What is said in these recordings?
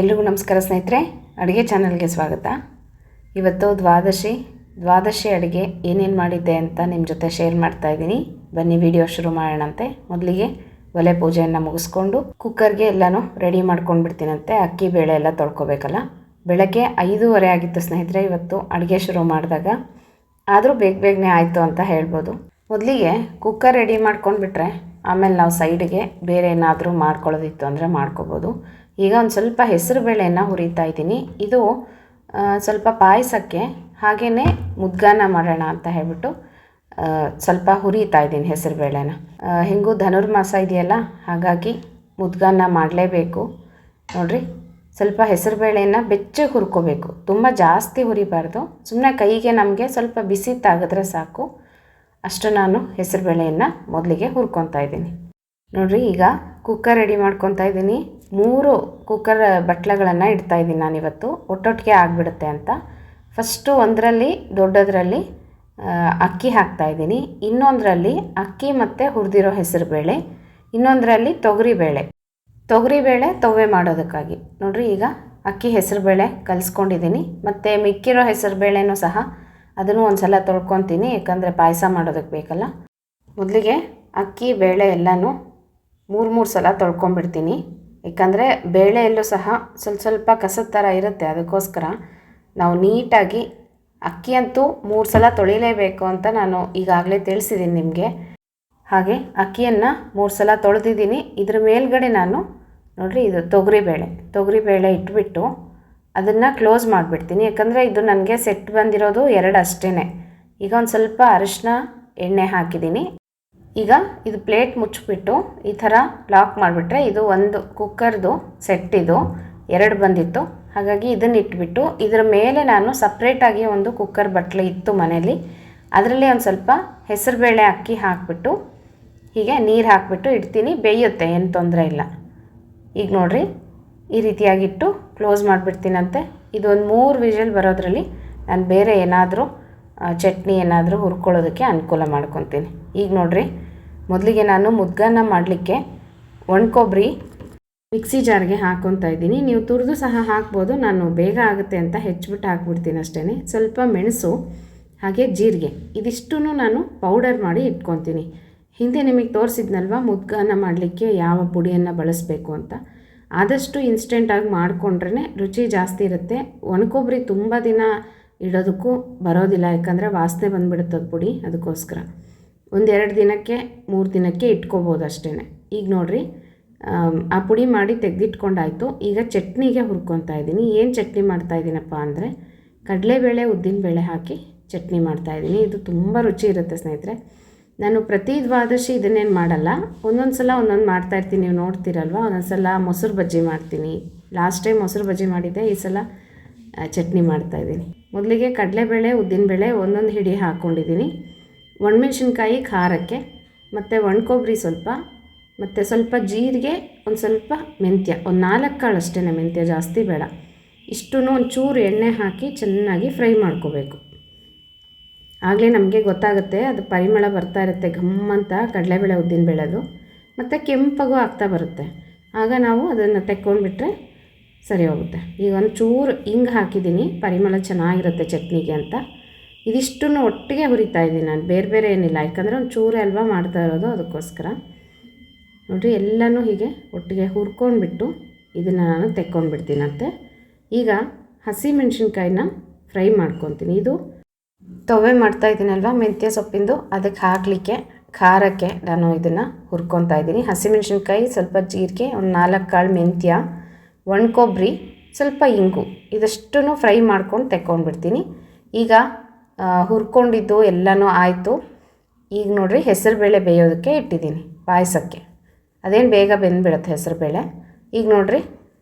ಎಲ್ರಿಗೂ ನಮಸ್ಕಾರ ಸ್ನೇಹಿತರೆ, ಅಡುಗೆ ಚಾನಲ್ಗೆ ಸ್ವಾಗತ. ಇವತ್ತು ದ್ವಾದಶಿ ಅಡುಗೆ ಏನೇನು ಮಾಡಿದ್ದೆ ಅಂತ ನಿಮ್ಮ ಜೊತೆ ಶೇರ್ ಮಾಡ್ತಾ ಇದ್ದೀನಿ. ಬನ್ನಿ ವಿಡಿಯೋ ಶುರು ಮಾಡೋಣಂತೆ. ಮೊದಲಿಗೆ ಒಲೆ ಪೂಜೆಯನ್ನು ಮುಗಿಸ್ಕೊಂಡು ಕುಕ್ಕರ್ಗೆ ಎಲ್ಲನೂ ರೆಡಿ ಮಾಡ್ಕೊಂಡು ಬಿಡ್ತೀನಂತೆ. ಅಕ್ಕಿ ಬೇಳೆ ಎಲ್ಲ ತೊಳ್ಕೊಬೇಕಲ್ಲ. ಬೆಳಗ್ಗೆ 5:30 ಆಗಿತ್ತು ಸ್ನೇಹಿತರೆ ಇವತ್ತು ಅಡುಗೆ ಶುರು ಮಾಡಿದಾಗ. ಆದರೂ ಬೇಗನೆ ಆಯಿತು ಅಂತ ಹೇಳ್ಬೋದು. ಮೊದಲಿಗೆ ಕುಕ್ಕರ್ ರೆಡಿ ಮಾಡ್ಕೊಂಡ್ಬಿಟ್ರೆ ಆಮೇಲೆ ನಾವು ಸೈಡಿಗೆ ಬೇರೆ ಏನಾದರೂ ಮಾಡ್ಕೊಳ್ಳೋದಿತ್ತು ಅಂದರೆ ಮಾಡ್ಕೋಬೋದು. ಈಗ ಒಂದು ಸ್ವಲ್ಪ ಹೆಸರು ಬೇಳೆಯನ್ನು ಹುರಿತಾ ಇದ್ದೀನಿ. ಇದು ಸ್ವಲ್ಪ ಪಾಯಸಕ್ಕೆ ಹಾಗೆಯೇ ಮುದ್ಗಾನ ಮಾಡೋಣ ಅಂತ ಹೇಳ್ಬಿಟ್ಟು ಸ್ವಲ್ಪ ಹುರಿತಾ ಇದ್ದೀನಿ ಹೆಸರು ಬೇಳೆನ. ಹೆಂಗೂ ಧನುರ್ಮಾಸ ಇದೆಯಲ್ಲ, ಹಾಗಾಗಿ ಮುದ್ಗಾನ ಮಾಡಲೇಬೇಕು. ನೋಡಿರಿ, ಸ್ವಲ್ಪ ಹೆಸರು ಬೇಳೆಯನ್ನು ಬೆಚ್ಚಗೆ ಹುರ್ಕೋಬೇಕು. ತುಂಬ ಜಾಸ್ತಿ ಹುರಿಬಾರ್ದು, ಸುಮ್ಮನೆ ಕೈಗೆ ನಮಗೆ ಸ್ವಲ್ಪ ಬಿಸಿ ತಾಗಿದ್ರೆ ಸಾಕು. ಅಷ್ಟು ನಾನು ಹೆಸರು ಬೇಳೆಯನ್ನು ಮೊದಲಿಗೆ ಹುರ್ಕೊತಾ ಇದ್ದೀನಿ. ನೋಡಿರಿ, ಈಗ ಕುಕ್ಕರ್ ರೆಡಿ ಮಾಡ್ಕೊತಾ ಇದ್ದೀನಿ. 3 ಕುಕ್ಕರ್ ಬಟ್ಲುಗಳನ್ನು ಇಡ್ತಾಯಿದ್ದೀನಿ ನಾನಿವತ್ತು, ಒಟ್ಟೊಟ್ಟಿಗೆ ಆಗಿಬಿಡುತ್ತೆ ಅಂತ. ಫಸ್ಟು ಒಂದರಲ್ಲಿ ದೊಡ್ಡದರಲ್ಲಿ ಅಕ್ಕಿ ಹಾಕ್ತಾಯಿದ್ದೀನಿ, ಇನ್ನೊಂದರಲ್ಲಿ ಅಕ್ಕಿ ಮತ್ತು ಹುರಿದಿರೋ ಹೆಸರುಬೇಳೆ, ಇನ್ನೊಂದರಲ್ಲಿ ತೊಗರಿಬೇಳೆ ತವ್ವೆ ಮಾಡೋದಕ್ಕಾಗಿ. ನೋಡಿರಿ, ಈಗ ಅಕ್ಕಿ ಹೆಸರುಬೇಳೆ ಕಲಿಸ್ಕೊಂಡಿದ್ದೀನಿ. ಮತ್ತು ಮಿಕ್ಕಿರೋ ಹೆಸರುಬೇಳೆನೂ ಸಹ ಅದನ್ನು ಒಂದು ಸಲ ತೊಳ್ಕೊತೀನಿ, ಯಾಕಂದರೆ ಪಾಯಸ ಮಾಡೋದಕ್ಕೆ ಬೇಕಲ್ಲ. ಮೊದಲಿಗೆ ಅಕ್ಕಿ ಬೇಳೆ ಎಲ್ಲನೂ 3 ಸಲ ತೊಳ್ಕೊಂಬಿಡ್ತೀನಿ. ಯಾಕಂದರೆ ಬೇಳೆಯಲ್ಲೂ ಸಹ ಸ್ವಲ್ಪ ಕಸದ ಥರ ಇರುತ್ತೆ. ಅದಕ್ಕೋಸ್ಕರ ನಾವು ನೀಟಾಗಿ ಅಕ್ಕಿಯಂತೂ 3 ಸಲ ತೊಳಿಲೇಬೇಕು ಅಂತ ನಾನು ಈಗಾಗಲೇ ತಿಳಿಸಿದ್ದೀನಿ ನಿಮಗೆ. ಹಾಗೆ ಅಕ್ಕಿಯನ್ನು 3 ಸಲ ತೊಳೆದಿದ್ದೀನಿ. ಇದ್ರ ಮೇಲ್ಗಡೆ ನಾನು ನೋಡಿರಿ, ಇದು ತೊಗರಿಬೇಳೆ ಇಟ್ಬಿಟ್ಟು ಅದನ್ನು ಕ್ಲೋಸ್ ಮಾಡಿಬಿಡ್ತೀನಿ. ಯಾಕಂದರೆ ಇದು ನನಗೆ ಸೆಟ್ ಬಂದಿರೋದು 2 ಅಷ್ಟೇ. ಈಗ ಒಂದು ಸ್ವಲ್ಪ ಅರಿಶಿನ ಎಣ್ಣೆ ಹಾಕಿದ್ದೀನಿ. ಈಗ ಇದು ಪ್ಲೇಟ್ ಮುಚ್ಚಿಬಿಟ್ಟು ಈ ಥರ ಲಾಕ್ ಮಾಡಿಬಿಟ್ರೆ, ಇದು ಒಂದು ಕುಕ್ಕರ್ದು ಸೆಟ್, ಇದು 2 ಬಂದಿತ್ತು. ಹಾಗಾಗಿ ಇದನ್ನು ಇಟ್ಬಿಟ್ಟು ಇದರ ಮೇಲೆ ನಾನು ಸಪ್ರೇಟಾಗಿ ಒಂದು ಕುಕ್ಕರ್ ಬಟ್ಲು ಇತ್ತು ಮನೆಯಲ್ಲಿ, ಅದರಲ್ಲಿ ಒಂದು ಸ್ವಲ್ಪ ಹೆಸರುಬೇಳೆ ಅಕ್ಕಿ ಹಾಕಿಬಿಟ್ಟು ಹೀಗೆ ನೀರು ಹಾಕಿಬಿಟ್ಟು ಇಡ್ತೀನಿ. ಬೇಯುತ್ತೆ, ಏನು ತೊಂದರೆ ಇಲ್ಲ. ಈಗ ನೋಡಿರಿ, ಈ ರೀತಿಯಾಗಿಟ್ಟು ಕ್ಲೋಸ್ ಮಾಡಿಬಿಡ್ತೀನಂತೆ. ಇದೊಂದು 3 ವಿಷಲ್ ಬರೋದ್ರಲ್ಲಿ ನಾನು ಬೇರೆ ಏನಾದರೂ ಚಟ್ನಿ ಏನಾದರೂ ಹುರ್ಕೊಳ್ಳೋದಕ್ಕೆ ಅನುಕೂಲ ಮಾಡ್ಕೊತೀನಿ. ಈಗ ನೋಡಿರಿ, ಮೊದಲಿಗೆ ನಾನು ಮುದ್ಗಾನ ಮಾಡಲಿಕ್ಕೆ ಒಣಕೊಬ್ಬರಿ ಮಿಕ್ಸಿ ಜಾರ್ಗೆ ಹಾಕ್ಕೊತಾ ಇದ್ದೀನಿ. ನೀವು ತುರಿದು ಸಹ ಹಾಕ್ಬೋದು, ನಾನು ಬೇಗ ಆಗುತ್ತೆ ಅಂತ ಹೆಚ್ಚಿಬಿಟ್ಟು ಹಾಕ್ಬಿಡ್ತೀನಿ ಅಷ್ಟೇ. ಸ್ವಲ್ಪ ಮೆಣಸು ಹಾಗೆ ಜೀರಿಗೆ, ಇದಿಷ್ಟೂ ನಾನು ಪೌಡರ್ ಮಾಡಿ ಇಟ್ಕೊತೀನಿ. ಹಿಂದೆ ನಿಮಗೆ ತೋರಿಸಿದ್ನಲ್ವ ಮುದ್ಗಾನ ಮಾಡಲಿಕ್ಕೆ ಯಾವ ಪುಡಿಯನ್ನು ಬಳಸಬೇಕು ಅಂತ. ಆದಷ್ಟು ಇನ್ಸ್ಟೆಂಟಾಗಿ ಮಾಡಿಕೊಂಡ್ರೆ ರುಚಿ ಜಾಸ್ತಿ ಇರುತ್ತೆ. ಒಣಕೊಬ್ಬರಿ ತುಂಬ ದಿನ ಇಡೋದಕ್ಕೂ ಬರೋದಿಲ್ಲ, ಯಾಕಂದರೆ ವಾಸನೆ ಬಂದುಬಿಡುತ್ತದೆ ಪುಡಿ. ಅದಕ್ಕೋಸ್ಕರ 1-2 ದಿನಕ್ಕೆ 3 ದಿನಕ್ಕೆ ಇಟ್ಕೋಬೋದು ಅಷ್ಟೇ. ಈಗ ನೋಡಿರಿ, ಆ ಪುಡಿ ಮಾಡಿ ತೆಗೆದಿಟ್ಕೊಂಡಾಯಿತು. ಈಗ ಚಟ್ನಿಗೆ ಹುರ್ಕೊತಾ ಇದ್ದೀನಿ. ಏನು ಚಟ್ನಿ ಮಾಡ್ತಾಯಿದ್ದೀನಪ್ಪ ಅಂದರೆ ಕಡಲೆಬೇಳೆ ಉದ್ದಿನಬೇಳೆ ಹಾಕಿ ಚಟ್ನಿ ಮಾಡ್ತಾಯಿದ್ದೀನಿ. ಇದು ತುಂಬ ರುಚಿ ಇರುತ್ತೆ ಸ್ನೇಹಿತರೆ. ನಾನು ಪ್ರತಿ ದ್ವಾದಶಿ ಇದನ್ನೇನು ಮಾಡಲ್ಲ, ಒಂದೊಂದು ಸಲ ಒಂದೊಂದು ಮಾಡ್ತಾಯಿರ್ತೀನಿ. ನೀವು ನೋಡ್ತೀರಲ್ವ, ಒಂದೊಂದು ಸಲ ಮೊಸರು ಬಜ್ಜಿ ಮಾಡ್ತೀನಿ. ಲಾಸ್ಟ್ ಟೈಮ್ ಮೊಸರು ಬಜ್ಜಿ ಮಾಡಿದ್ದೆ, ಈ ಸಲ ಚಟ್ನಿ ಮಾಡ್ತಾಯಿದ್ದೀನಿ. ಮೊದಲಿಗೆ ಕಡಲೆಬೇಳೆ ಉದ್ದಿನಬೇಳೆ ಒಂದೊಂದು ಹಿಡಿ ಹಾಕ್ಕೊಂಡಿದ್ದೀನಿ. ಒಣಮೆಣ್ಸಿನ್ಕಾಯಿ ಖಾರಕ್ಕೆ, ಮತ್ತು ಒಣಕೊಬ್ಬರಿ ಸ್ವಲ್ಪ, ಮತ್ತು ಸ್ವಲ್ಪ ಜೀರಿಗೆ, ಒಂದು ಸ್ವಲ್ಪ ಮೆಂತ್ಯ, ಒಂದು 4 ಕಾಳು ಅಷ್ಟೇ, ಮೆಂತ್ಯ ಜಾಸ್ತಿ ಬೇಡ. ಇಷ್ಟೂ ಒಂಚೂರು ಎಣ್ಣೆ ಹಾಕಿ ಚೆನ್ನಾಗಿ ಫ್ರೈ ಮಾಡ್ಕೋಬೇಕು. ಆಗಲೇ ನಮಗೆ ಗೊತ್ತಾಗುತ್ತೆ, ಅದು ಪರಿಮಳ ಬರ್ತಾ ಇರುತ್ತೆ ಘಮ್ಮಂತ ಕಡಲೆಬೇಳೆ ಉದ್ದಿನಬೇಳೆದು, ಮತ್ತು ಕೆಂಪಗೂ ಆಗ್ತಾ ಬರುತ್ತೆ. ಆಗ ನಾವು ಅದನ್ನು ತೆಕ್ಕೊಂಡ್ಬಿಟ್ರೆ ಸರಿ ಹೋಗುತ್ತೆ. ಈಗ ಒಂಚೂರು ಹಿಂಗೆ ಹಾಕಿದ್ದೀನಿ, ಪರಿಮಳ ಚೆನ್ನಾಗಿರುತ್ತೆ ಚಟ್ನಿಗೆ ಅಂತ. ಇದಿಷ್ಟೂ ಒಟ್ಟಿಗೆ ಹುರಿತಾ ಇದ್ದೀನಿ ನಾನು, ಬೇರೆ ಏನಿಲ್ಲ. ಯಾಕಂದರೆ ಒಂದು ಚೂರೇ ಅಲ್ವಾ ಮಾಡ್ತಾ ಇರೋದು, ಅದಕ್ಕೋಸ್ಕರ. ನೋಡಿರಿ, ಎಲ್ಲನೂ ಹೀಗೆ ಒಟ್ಟಿಗೆ ಹುರ್ಕೊಂಡ್ಬಿಟ್ಟು ಇದನ್ನು ನಾನು ತೆಕ್ಕೊಂಡ್ಬಿಡ್ತೀನಂತೆ. ಈಗ ಹಸಿಮೆಣ್ಸಿನ್ಕಾಯಿನ ಫ್ರೈ ಮಾಡ್ಕೊತೀನಿ. ಇದು ತವ್ವೆ ಮಾಡ್ತಾಯಿದ್ದೀನಲ್ವ ಮೆಂತ್ಯ ಸೊಪ್ಪಿಂದು, ಅದಕ್ಕೆ ಹಾಕಲಿಕ್ಕೆ ಖಾರಕ್ಕೆ ನಾನು ಇದನ್ನು ಹುರ್ಕೊತಾ ಇದ್ದೀನಿ. ಹಸಿಮೆಣ್ಸಿನ್ಕಾಯಿ, ಸ್ವಲ್ಪ ಜೀರಿಗೆ, ಒಂದು 4 ಕಾಳು ಮೆಂತ್ಯ, ಒಣಕೊಬ್ಬರಿ, ಸ್ವಲ್ಪ ಇಂಗು, ಇದಷ್ಟೂ ಫ್ರೈ ಮಾಡ್ಕೊಂಡು ತೆಕ್ಕೊಂಡ್ಬಿಡ್ತೀನಿ. ಈಗ ಹುರ್ಕೊಂಡಿದ್ದು ಎಲ್ಲನೂ ಆಯಿತು. ಈಗ ನೋಡಿರಿ, ಹೆಸರುಬೇಳೆ ಬೇಯೋದಕ್ಕೆ ಇಟ್ಟಿದ್ದೀನಿ ಪಾಯಸಕ್ಕೆ. ಅದೇನು ಬೇಗ ಬೆಂದುಬಿಡುತ್ತೆ ಹೆಸರುಬೇಳೆ. ಈಗ ನೋಡಿರಿ,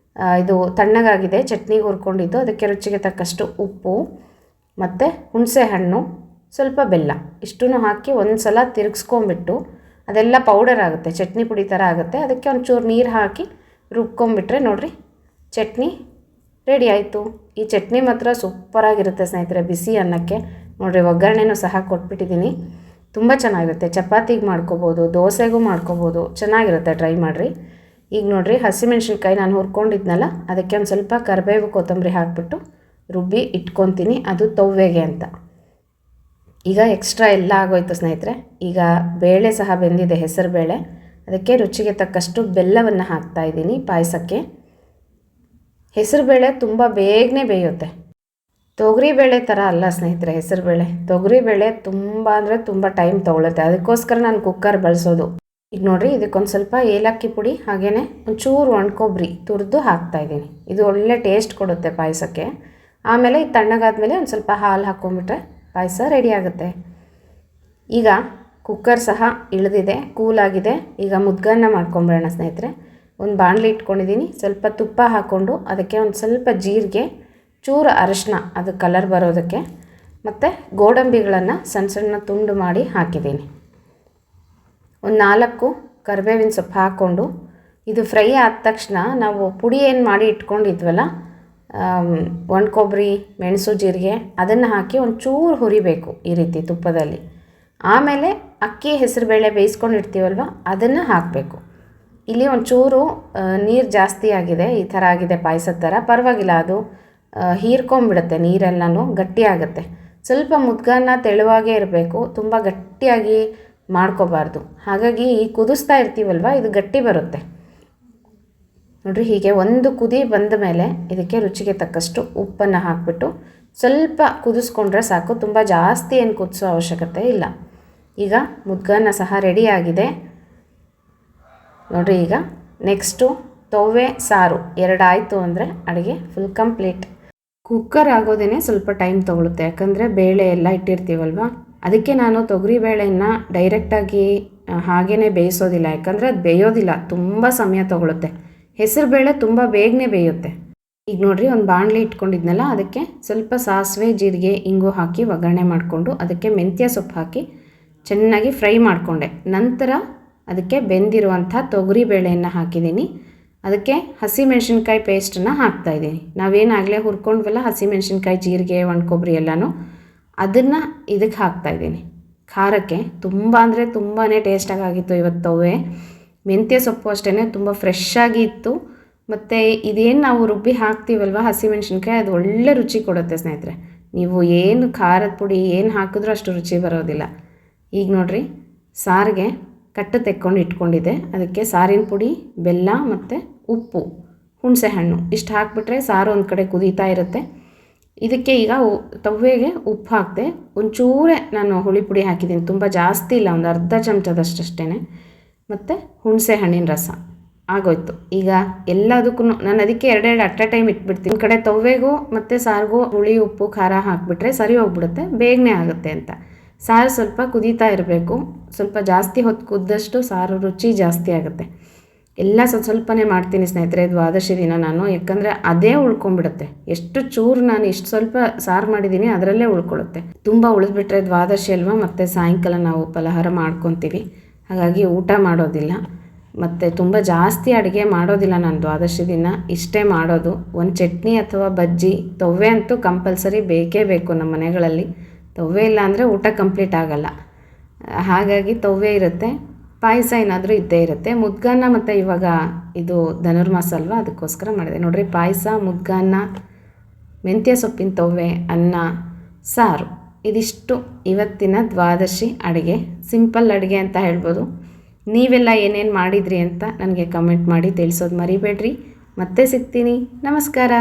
ಇದು ತಣ್ಣಗಾಗಿದೆ. ಚಟ್ನಿಗೆ ಹುರ್ಕೊಂಡಿದ್ದು, ಅದಕ್ಕೆ ರುಚಿಗೆ ತಕ್ಕಷ್ಟು ಉಪ್ಪು ಮತ್ತು ಹುಣಸೆ ಹಣ್ಣು, ಸ್ವಲ್ಪ ಬೆಲ್ಲ, ಇಷ್ಟೂ ಹಾಕಿ ಒಂದು ಸಲ ತಿರುಗಿಸ್ಕೊಂಬಿಟ್ಟು ಅದೆಲ್ಲ ಪೌಡರ್ ಆಗುತ್ತೆ, ಚಟ್ನಿ ಪುಡಿ ಥರ ಆಗುತ್ತೆ. ಅದಕ್ಕೆ ಒಂಚೂರು ನೀರು ಹಾಕಿ ರುಬ್ಕೊಂಬಿಟ್ರೆ ನೋಡಿರಿ, ಚಟ್ನಿ ರೆಡಿ ಆಯಿತು. ಈ ಚಟ್ನಿ ಮಾತ್ರ ಸೂಪರಾಗಿರುತ್ತೆ ಸ್ನೇಹಿತರೆ, ಬಿಸಿ ಅನ್ನಕ್ಕೆ. ನೋಡಿರಿ, ಒಗ್ಗರಣೆನೂ ಸಹ ಕೊಟ್ಬಿಟ್ಟಿದ್ದೀನಿ. ತುಂಬ ಚೆನ್ನಾಗಿರುತ್ತೆ. ಚಪಾತಿಗೆ ಮಾಡ್ಕೋಬೋದು, ದೋಸೆಗೂ ಮಾಡ್ಕೋಬೋದು, ಚೆನ್ನಾಗಿರುತ್ತೆ. ಟ್ರೈ ಮಾಡಿರಿ. ಈಗ ನೋಡಿರಿ ಹಸಿಮೆಣ್ಸಿನ್ಕಾಯಿ ನಾನು ಹುರ್ಕೊಂಡಿದ್ನಲ್ಲ ಅದಕ್ಕೆ ಒಂದು ಸ್ವಲ್ಪ ಕರಿಬೇವು ಕೊತ್ತಂಬರಿ ಹಾಕಿಬಿಟ್ಟು ರುಬ್ಬಿ ಇಟ್ಕೊತೀನಿ, ಅದು ತವ್ವೆಗೆ ಅಂತ. ಈಗ ಎಕ್ಸ್ಟ್ರಾ ಎಲ್ಲ ಆಗೋಯ್ತು ಸ್ನೇಹಿತರೆ. ಈಗ ಬೇಳೆ ಸಹ ಬೆಂದಿದೆ, ಹೆಸರು ಬೇಳೆ. ಅದಕ್ಕೆ ರುಚಿಗೆ ತಕ್ಕಷ್ಟು ಬೆಲ್ಲವನ್ನು ಹಾಕ್ತಾಯಿದ್ದೀನಿ ಪಾಯಸಕ್ಕೆ. ಹೆಸರು ಬೇಳೆ ತುಂಬ ಬೇಗನೆ ಬೇಯುತ್ತೆ, ತೊಗರಿಬೇಳೆ ಥರ ಅಲ್ಲ ಸ್ನೇಹಿತರೆ. ಹೆಸರುಬೇಳೆ ತೊಗರಿಬೇಳೆ ತುಂಬ ಅಂದರೆ ತುಂಬ ಟೈಮ್ ತೊಗೊಳುತ್ತೆ, ಅದಕ್ಕೋಸ್ಕರ ನಾನು ಕುಕ್ಕರ್ ಬಳಸೋದು. ಈಗ ನೋಡಿರಿ, ಇದಕ್ಕೊಂದು ಸ್ವಲ್ಪ ಏಲಕ್ಕಿ ಪುಡಿ ಹಾಗೆಯೇ ಒಂಚೂರು ಒಣಕೊಬ್ಬರಿ ತುರಿದು ಹಾಕ್ತಾಯಿದ್ದೀನಿ. ಇದು ಒಳ್ಳೆ ಟೇಸ್ಟ್ ಕೊಡುತ್ತೆ ಪಾಯಸಕ್ಕೆ. ಆಮೇಲೆ ಇದು ತಣ್ಣಗಾದ್ಮೇಲೆ ಒಂದು ಸ್ವಲ್ಪ ಹಾಲು ಹಾಕ್ಕೊಂಬಿಟ್ರೆ ಪಾಯಸ ರೆಡಿ ಆಗುತ್ತೆ. ಈಗ ಕುಕ್ಕರ್ ಸಹ ಇಳಿದಿದೆ, ಕೂಲಾಗಿದೆ. ಈಗ ಮುದ್ಗನ್ನ ಮಾಡ್ಕೊಂಬಿಡೋಣ ಸ್ನೇಹಿತರೆ. ಒಂದು ಬಾಣಲಿ ಇಟ್ಕೊಂಡಿದ್ದೀನಿ, ಸ್ವಲ್ಪ ತುಪ್ಪ ಹಾಕ್ಕೊಂಡು ಅದಕ್ಕೆ ಒಂದು ಸ್ವಲ್ಪ ಜೀರಿಗೆ, ಚೂರು ಅರಿಶಿನ ಅದು ಕಲರ್ ಬರೋದಕ್ಕೆ, ಮತ್ತು ಗೋಡಂಬಿಗಳನ್ನು ಸಣ್ಣ ಸಣ್ಣ ತುಂಡು ಮಾಡಿ ಹಾಕಿದ್ದೀನಿ. ಒಂದು 4 ಕರಿಬೇವಿನ ಸೊಪ್ಪು ಹಾಕ್ಕೊಂಡು ಇದು ಫ್ರೈ ಆದ ತಕ್ಷಣ ನಾವು ಪುಡಿ ಏನು ಮಾಡಿ ಇಟ್ಕೊಂಡಿದ್ವಲ್ಲ, ಒಣಕೊಬ್ಬರಿ, ಮೆಣಸು, ಜೀರಿಗೆ ಅದನ್ನು ಹಾಕಿ ಒಂಚೂರು ಹುರಿಬೇಕು ಈ ರೀತಿ ತುಪ್ಪದಲ್ಲಿ. ಆಮೇಲೆ ಅಕ್ಕಿ ಹೆಸರುಬೇಳೆ ಬೇಯಿಸ್ಕೊಂಡಿರ್ತೀವಲ್ವ ಅದನ್ನು ಹಾಕಬೇಕು. ಇಲ್ಲಿ ಒಂಚೂರು ನೀರು ಜಾಸ್ತಿ ಆಗಿದೆ, ಈ ಥರ ಆಗಿದೆ ಪಾಯಸದ ಥರ. ಪರವಾಗಿಲ್ಲ, ಅದು ಹೀರ್ಕೊಂಬಿಡುತ್ತೆ, ನೀರೆಲ್ಲನೂ ಗಟ್ಟಿಯಾಗುತ್ತೆ. ಸ್ವಲ್ಪ ಮುದ್ಗನ್ನ ತೆಳುವಾಗೇ ಇರಬೇಕು, ತುಂಬ ಗಟ್ಟಿಯಾಗಿ ಮಾಡ್ಕೋಬಾರ್ದು. ಹಾಗಾಗಿ ಈ ಕುದಿಸ್ತಾ ಇರ್ತೀವಲ್ವ ಇದು ಗಟ್ಟಿ ಬರುತ್ತೆ ನೋಡಿರಿ. ಹೀಗೆ ಒಂದು ಕುದಿ ಬಂದ ಮೇಲೆ ಇದಕ್ಕೆ ರುಚಿಗೆ ತಕ್ಕಷ್ಟು ಉಪ್ಪನ್ನು ಹಾಕಿಬಿಟ್ಟು ಸ್ವಲ್ಪ ಕುದಿಸ್ಕೊಂಡ್ರೆ ಸಾಕು, ತುಂಬ ಜಾಸ್ತಿ ಏನು ಕುದಿಸೋ ಅವಶ್ಯಕತೆ ಇಲ್ಲ. ಈಗ ಮುದ್ಗನ್ನ ಸಹ ರೆಡಿಯಾಗಿದೆ ನೋಡಿರಿ. ಈಗ ನೆಕ್ಸ್ಟು ತೊವ್ವೆ ಸಾರು 2 ಆಯಿತು ಅಂದರೆ ಅಡುಗೆ ಫುಲ್ ಕಂಪ್ಲೀಟ್. ಕುಕ್ಕರ್ ಆಗೋದೇ ಸ್ವಲ್ಪ ಟೈಮ್ ತೊಗೊಳುತ್ತೆ, ಯಾಕಂದರೆ ಬೇಳೆ ಎಲ್ಲ ಇಟ್ಟಿರ್ತೀವಲ್ವ. ಅದಕ್ಕೆ ನಾನು ತೊಗರಿ ಬೇಳೆಯನ್ನು ಡೈರೆಕ್ಟಾಗಿ ಹಾಗೇ ಬೇಯಿಸೋದಿಲ್ಲ, ಯಾಕಂದರೆ ಅದು ಬೇಯೋದಿಲ್ಲ, ತುಂಬ ಸಮಯ ತೊಗೊಳುತ್ತೆ. ಹೆಸರು ಬೇಳೆ ತುಂಬ ಬೇಗನೆ ಬೇಯುತ್ತೆ. ಈಗ ನೋಡಿರಿ, ಒಂದು ಬಾಣಲಿ ಇಟ್ಕೊಂಡಿದ್ನಲ್ಲ ಅದಕ್ಕೆ ಸ್ವಲ್ಪ ಸಾಸಿವೆ, ಜೀರಿಗೆ, ಇಂಗು ಹಾಕಿ ಒಗ್ಗರಣೆ ಮಾಡಿಕೊಂಡು ಅದಕ್ಕೆ ಮೆಂತ್ಯ ಸೊಪ್ಪು ಹಾಕಿ ಚೆನ್ನಾಗಿ ಫ್ರೈ ಮಾಡಿಕೊಂಡೆ. ನಂತರ ಅದಕ್ಕೆ ಬೆಂದಿರುವಂಥ ತೊಗರಿ ಬೇಳೆಯನ್ನು ಹಾಕಿದ್ದೀನಿ. ಅದಕ್ಕೆ ಹಸಿಮೆಣ್ಸಿನ್ಕಾಯಿ ಪೇಸ್ಟನ್ನು ಹಾಕ್ತಾಯಿದ್ದೀನಿ. ನಾವೇನಾಗಲೇ ಹುರ್ಕೊಂಡ್ವಲ್ಲ ಹಸಿಮೆಣ್ಸಿನ್ಕಾಯಿ, ಜೀರಿಗೆ, ಒಣಕೊಬ್ಬರಿ ಎಲ್ಲನೂ, ಅದನ್ನು ಇದಕ್ಕೆ ಹಾಕ್ತಾಯಿದ್ದೀನಿ. ಖಾರಕ್ಕೆ ತುಂಬ ಅಂದರೆ ತುಂಬಾ ಟೇಸ್ಟಾಗಿತ್ತು ಇವತ್ತು ತೊವ್ವೆ. ಮೆಂತ್ಯ ಸೊಪ್ಪು ಅಷ್ಟೇ ತುಂಬ ಫ್ರೆಶ್ಶಾಗಿ ಇತ್ತು. ಮತ್ತು ಇದೇನು ನಾವು ರುಬ್ಬಿ ಹಾಕ್ತೀವಲ್ವ ಹಸಿಮೆಣ್ಸಿನ್ಕಾಯಿ, ಅದು ಒಳ್ಳೆ ರುಚಿ ಕೊಡುತ್ತೆ ಸ್ನೇಹಿತರೆ. ನೀವು ಏನು ಖಾರದ ಪುಡಿ ಏನು ಹಾಕಿದ್ರೂ ಅಷ್ಟು ರುಚಿ ಬರೋದಿಲ್ಲ. ಈಗ ನೋಡಿರಿ, ಸಾರಿಗೆ ಕಟ್ಟು ತೆಕ್ಕೊಂಡು ಇಟ್ಕೊಂಡಿದ್ದೆ. ಅದಕ್ಕೆ ಸಾರಿನ ಪುಡಿ, ಬೆಲ್ಲ ಮತ್ತು ಉಪ್ಪು, ಹುಣಸೆ ಹಣ್ಣು ಇಷ್ಟು ಹಾಕಿಬಿಟ್ರೆ ಸಾರು ಒಂದು ಕಡೆ ಕುದೀತಾ ಇರುತ್ತೆ. ಇದಕ್ಕೆ ಈಗ ತವ್ವೆಗೆ ಉಪ್ಪು ಹಾಕಿದೆ, ಒಂಚೂರೇ ನಾನು ಹುಳಿ ಪುಡಿ ಹಾಕಿದ್ದೀನಿ, ತುಂಬ ಜಾಸ್ತಿ ಇಲ್ಲ, ಒಂದು ಅರ್ಧ ಚಮಚದಷ್ಟೇ. ಮತ್ತು ಹುಣಸೆ ಹಣ್ಣಿನ ರಸ ಆಗೋಯ್ತು. ಈಗ ಎಲ್ಲದಕ್ಕೂ ನಾನು ಅದಕ್ಕೆ 2 ಅಟ್ ಎ ಟೈಮ್ ಇಟ್ಬಿಡ್ತೀನಿ. ಒಂದು ಕಡೆ ತವ್ವೆಗೂ ಮತ್ತು ಸಾರಿಗೂ ಹುಳಿ, ಉಪ್ಪು, ಖಾರ ಹಾಕಿಬಿಟ್ರೆ ಸರಿ ಹೋಗ್ಬಿಡುತ್ತೆ, ಬೇಗನೆ ಆಗುತ್ತೆ ಅಂತ. ಸಾರು ಸ್ವಲ್ಪ ಕುದೀತಾ ಇರಬೇಕು, ಸ್ವಲ್ಪ ಜಾಸ್ತಿ ಹೊತ್ತು ಕುದ್ದಷ್ಟು ಸಾರು ರುಚಿ ಜಾಸ್ತಿ ಆಗುತ್ತೆ. ಎಲ್ಲ ಸ್ವಲ್ಪನೇ ಮಾಡ್ತೀನಿ ಸ್ನೇಹಿತರೆ ದ್ವಾದಶಿ ದಿನ ನಾನು, ಯಾಕಂದರೆ ಅದೇ ಉಳ್ಕೊಂಡ್ಬಿಡುತ್ತೆ. ಎಷ್ಟು ಚೂರು ನಾನು ಇಷ್ಟು ಸ್ವಲ್ಪ ಸಾರು ಮಾಡಿದ್ದೀನಿ ಅದರಲ್ಲೇ ಉಳ್ಕೊಳ್ಳುತ್ತೆ. ತುಂಬ ಉಳಿದ್ಬಿಟ್ರೆ ದ್ವಾದಶಿ ಅಲ್ವಾ, ಮತ್ತು ಸಾಯಂಕಾಲ ನಾವು ಫಲಹಾರ ಮಾಡ್ಕೊತೀವಿ, ಹಾಗಾಗಿ ಊಟ ಮಾಡೋದಿಲ್ಲ. ಮತ್ತು ತುಂಬ ಜಾಸ್ತಿ ಅಡುಗೆ ಮಾಡೋದಿಲ್ಲ ನಾನು ದ್ವಾದಶಿ ದಿನ, ಇಷ್ಟೇ ಮಾಡೋದು. ಒಂದು ಚಟ್ನಿ ಅಥವಾ ಬಜ್ಜಿ, ತೊವ್ವೆ ಅಂತೂ ಕಂಪಲ್ಸರಿ ಬೇಕೇ ಬೇಕು ನಮ್ಮ ಮನೆಗಳಲ್ಲಿ. ತೊವ್ವೆ ಇಲ್ಲ ಅಂದರೆ ಊಟ ಕಂಪ್ಲೀಟ್ ಆಗಲ್ಲ. ಹಾಗಾಗಿ ತೊವ್ವೆ ಇರುತ್ತೆ, ಪಾಯಸ ಏನಾದರೂ ಇದ್ದೇ ಇರುತ್ತೆ. ಮುದ್ಗನ್ನ ಮತ್ತು ಇವಾಗ ಇದು ಧನುರ್ಮಾಸ ಅಲ್ವಾ, ಅದಕ್ಕೋಸ್ಕರ ಮಾಡಿದೆ ನೋಡಿರಿ. ಪಾಯಸ, ಮುದ್ಗನ್ನ, ಮೆಂತ್ಯ ಸೊಪ್ಪಿನ ತೊವ್ವೆ, ಅನ್ನ, ಸಾರು, ಇದಿಷ್ಟು ಇವತ್ತಿನ ದ್ವಾದಶಿ ಅಡುಗೆ. ಸಿಂಪಲ್ ಅಡುಗೆ ಅಂತ ಹೇಳ್ಬೋದು. ನೀವೆಲ್ಲ ಏನೇನು ಮಾಡಿದ್ರಿ ಅಂತ ನನಗೆ ಕಮೆಂಟ್ ಮಾಡಿ ತಿಳಿಸೋದು ಮರಿಬೇಡ್ರಿ. ಮತ್ತೆ ಸಿಗ್ತೀನಿ. ನಮಸ್ಕಾರ.